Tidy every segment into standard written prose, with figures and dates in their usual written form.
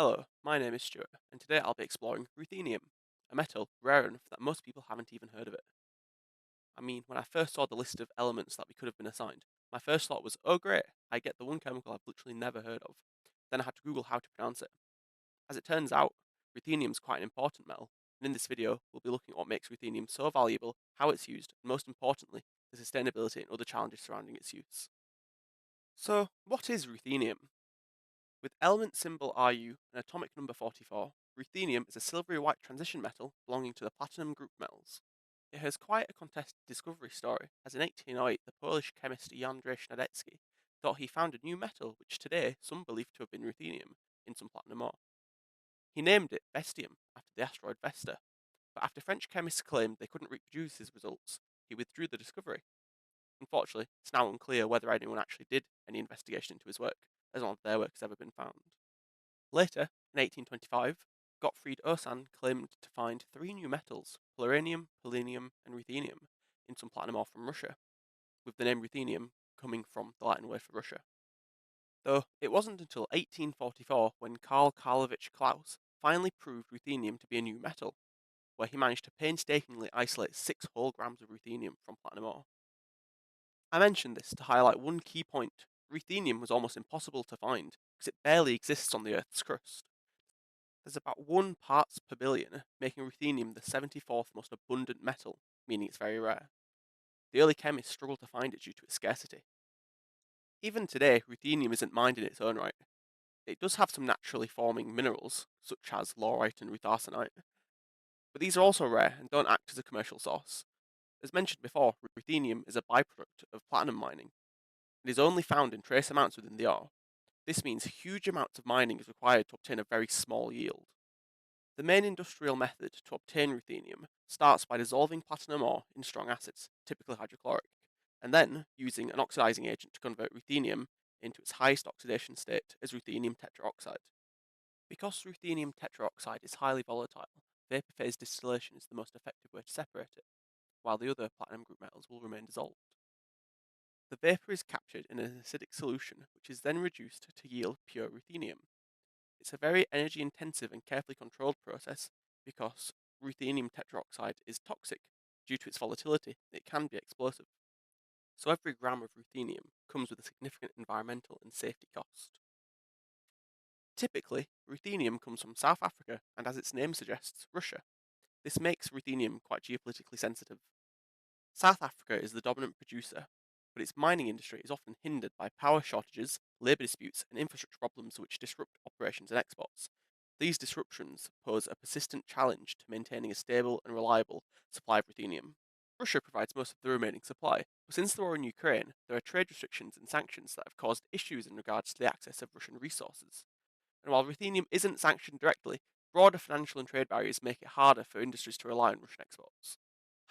Hello, my name is Stuart, and today I'll be exploring ruthenium, a metal rare enough that most people haven't even heard of it. I mean, when I first saw the list of elements that we could have been assigned, my first thought was, oh great, I get the one chemical I've literally never heard of. Then I had to Google how to pronounce it. As it turns out, ruthenium is quite an important metal, and in this video, we'll be looking at what makes ruthenium so valuable, how it's used, and most importantly, the sustainability and other challenges surrounding its use. So, what is ruthenium? With element symbol Ru and atomic number 44, ruthenium is a silvery white transition metal belonging to the platinum group metals. It has quite a contested discovery story, as in 1808 the Polish chemist Jędrzej Śniadecki thought he found a new metal which today some believe to have been ruthenium in some platinum ore. He named it Vestium after the asteroid Vesta, but after French chemists claimed they couldn't reproduce his results, he withdrew the discovery. Unfortunately, it's now unclear whether anyone actually did any investigation into his work, as none of their work has ever been found. Later, in 1825, Gottfried Ursan claimed to find three new metals, polonium, polonium, and ruthenium, in some platinum ore from Russia, with the name ruthenium coming from the Latin word for Russia. Though it wasn't until 1844 when Karl Karlovich Klaus finally proved ruthenium to be a new metal, where he managed to painstakingly isolate 6 whole grams of ruthenium from platinum ore. I mentioned this to highlight one key point. Ruthenium was almost impossible to find because it barely exists on the Earth's crust. There's about 1 parts per billion, making ruthenium the 74th most abundant metal, meaning it's very rare. The early chemists struggled to find it due to its scarcity. Even today, ruthenium isn't mined in its own right. It does have some naturally forming minerals, such as laurite and rutharsenite, but these are also rare and don't act as a commercial source. As mentioned before, ruthenium is a byproduct of platinum mining. It is only found in trace amounts within the ore. This means huge amounts of mining is required to obtain a very small yield. The main industrial method to obtain ruthenium starts by dissolving platinum ore in strong acids, typically hydrochloric, and then using an oxidizing agent to convert ruthenium into its highest oxidation state as ruthenium tetraoxide. Because ruthenium tetraoxide is highly volatile, vapor phase distillation is the most effective way to separate it, while the other platinum group metals will remain dissolved. The vapor is captured in an acidic solution, which is then reduced to yield pure ruthenium. It's a very energy intensive and carefully controlled process because ruthenium tetroxide is toxic. Due to its volatility, it can be explosive. So every gram of ruthenium comes with a significant environmental and safety cost. Typically, ruthenium comes from South Africa and, as its name suggests, Russia. This makes ruthenium quite geopolitically sensitive. South Africa is the dominant producer, but its mining industry is often hindered by power shortages, labour disputes, and infrastructure problems which disrupt operations and exports. These disruptions pose a persistent challenge to maintaining a stable and reliable supply of ruthenium. Russia provides most of the remaining supply, but since the war in Ukraine, there are trade restrictions and sanctions that have caused issues in regards to the access of Russian resources. And while ruthenium isn't sanctioned directly, broader financial and trade barriers make it harder for industries to rely on Russian exports.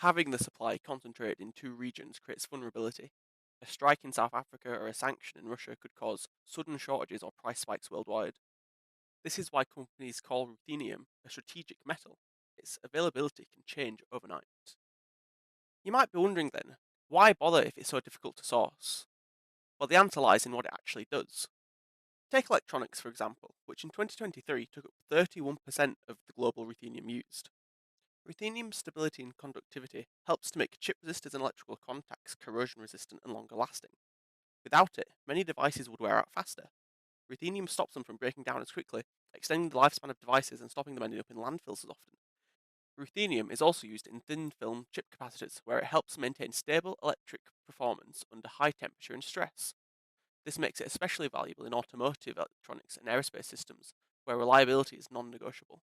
Having the supply concentrated in 2 regions creates vulnerability. A strike in South Africa or a sanction in Russia could cause sudden shortages or price spikes worldwide. This is why companies call ruthenium a strategic metal. Its availability can change overnight. You might be wondering then, why bother if it's so difficult to source? Well, the answer lies in what it actually does. Take electronics, for example, which in 2023 took up 31% of the global ruthenium used. Ruthenium's stability and conductivity helps to make chip resistors and electrical contacts corrosion resistant and longer lasting. Without it, many devices would wear out faster. Ruthenium stops them from breaking down as quickly, extending the lifespan of devices and stopping them ending up in landfills as often. Ruthenium is also used in thin film chip capacitors, where it helps maintain stable electric performance under high temperature and stress. This makes it especially valuable in automotive electronics and aerospace systems, where reliability is non-negotiable.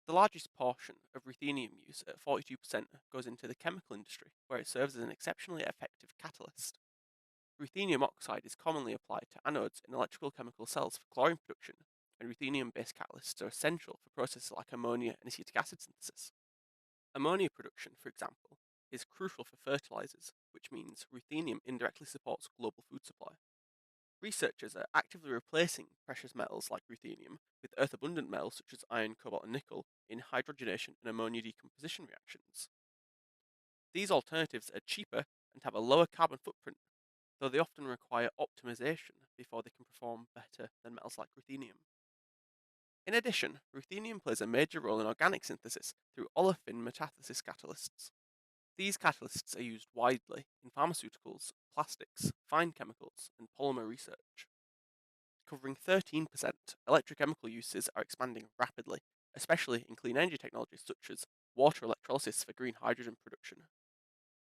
The largest portion of ruthenium use, at 42%, goes into the chemical industry, where it serves as an exceptionally effective catalyst. Ruthenium oxide is commonly applied to anodes in electrical chemical cells for chlorine production, and ruthenium-based catalysts are essential for processes like ammonia and acetic acid synthesis. Ammonia production, for example, is crucial for fertilizers, which means ruthenium indirectly supports global food supply. Researchers are actively replacing precious metals like ruthenium with earth-abundant metals such as iron, cobalt, and nickel in hydrogenation and ammonia decomposition reactions. These alternatives are cheaper and have a lower carbon footprint, though they often require optimization before they can perform better than metals like ruthenium. In addition, ruthenium plays a major role in organic synthesis through olefin metathesis catalysts. These catalysts are used widely in pharmaceuticals, plastics, fine chemicals, and polymer research. Covering 13%, electrochemical uses are expanding rapidly, especially in clean energy technologies such as water electrolysis for green hydrogen production.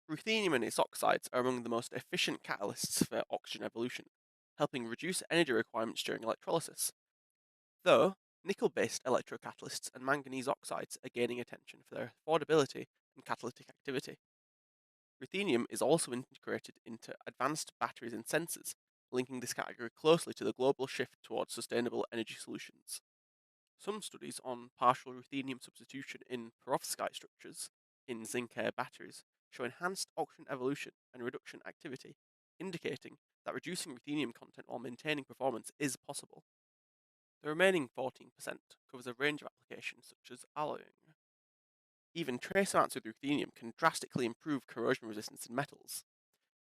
Ruthenium and its oxides are among the most efficient catalysts for oxygen evolution, helping reduce energy requirements during electrolysis. Though, nickel-based electrocatalysts and manganese oxides are gaining attention for their affordability and catalytic activity. Ruthenium is also integrated into advanced batteries and sensors, linking this category closely to the global shift towards sustainable energy solutions. Some studies on partial ruthenium substitution in perovskite structures in zinc-air batteries show enhanced oxygen evolution and reduction activity, indicating that reducing ruthenium content while maintaining performance is possible. The remaining 14% covers a range of applications such as alloying. Even trace amounts of ruthenium can drastically improve corrosion resistance in metals.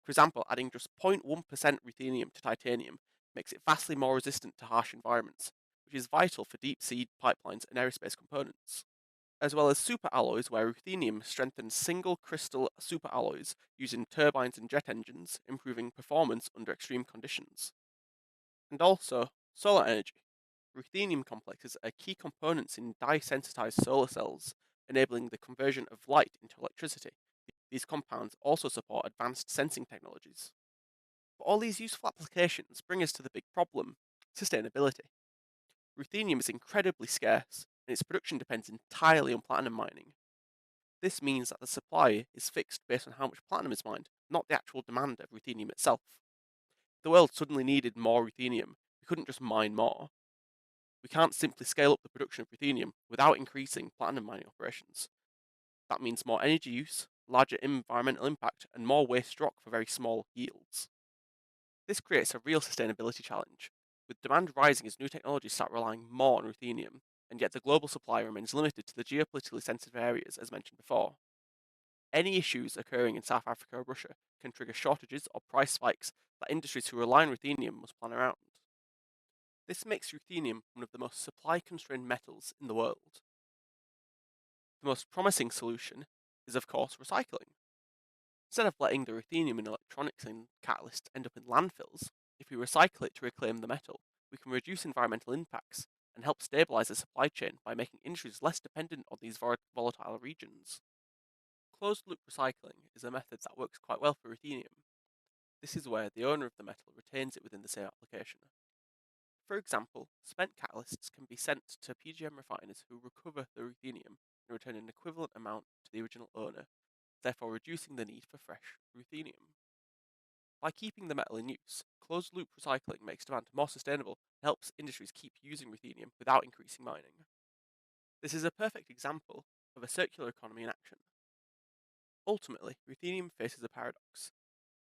For example, adding just 0.1% ruthenium to titanium makes it vastly more resistant to harsh environments, which is vital for deep sea pipelines and aerospace components, as well as superalloys where ruthenium strengthens single crystal superalloys used in turbines and jet engines, improving performance under extreme conditions. And also, solar energy. Ruthenium complexes are key components in dye-sensitized solar cells, enabling the conversion of light into electricity. These compounds also support advanced sensing technologies. But all these useful applications bring us to the big problem: sustainability. Ruthenium is incredibly scarce, and its production depends entirely on platinum mining. This means that the supply is fixed based on how much platinum is mined, not the actual demand of ruthenium itself. If the world suddenly needed more ruthenium, we couldn't just mine more. We can't simply scale up the production of ruthenium without increasing platinum mining operations. That means more energy use, larger environmental impact, and more waste rock for very small yields. This creates a real sustainability challenge, with demand rising as new technologies start relying more on ruthenium, and yet the global supply remains limited to the geopolitically sensitive areas as mentioned before. Any issues occurring in South Africa or Russia can trigger shortages or price spikes that industries who rely on ruthenium must plan around. This makes ruthenium one of the most supply-constrained metals in the world. The most promising solution is, of course, recycling. Instead of letting the ruthenium in electronics and catalysts end up in landfills, if we recycle it to reclaim the metal, we can reduce environmental impacts and help stabilize the supply chain by making industries less dependent on these volatile regions. Closed loop recycling is a method that works quite well for ruthenium. This is where the owner of the metal retains it within the same application. For example, spent catalysts can be sent to PGM refiners who recover the ruthenium and return an equivalent amount to the original owner, therefore reducing the need for fresh ruthenium. By keeping the metal in use, closed loop recycling makes demand more sustainable and helps industries keep using ruthenium without increasing mining. This is a perfect example of a circular economy in action. Ultimately, ruthenium faces a paradox.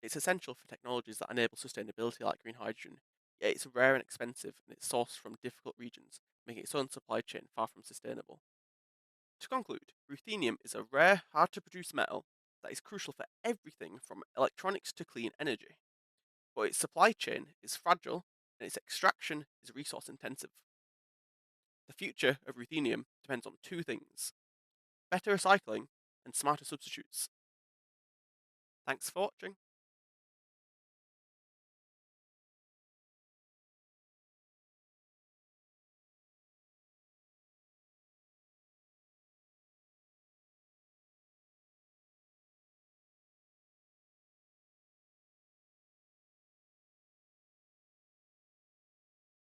It's essential for technologies that enable sustainability like green hydrogen, yet it's rare and expensive and it's sourced from difficult regions, making its own supply chain far from sustainable. To conclude, ruthenium is a rare, hard to produce metal that is crucial for everything from electronics to clean energy. But its supply chain is fragile and its extraction is resource intensive. The future of ruthenium depends on two things: better recycling and smarter substitutes. Thanks for watching.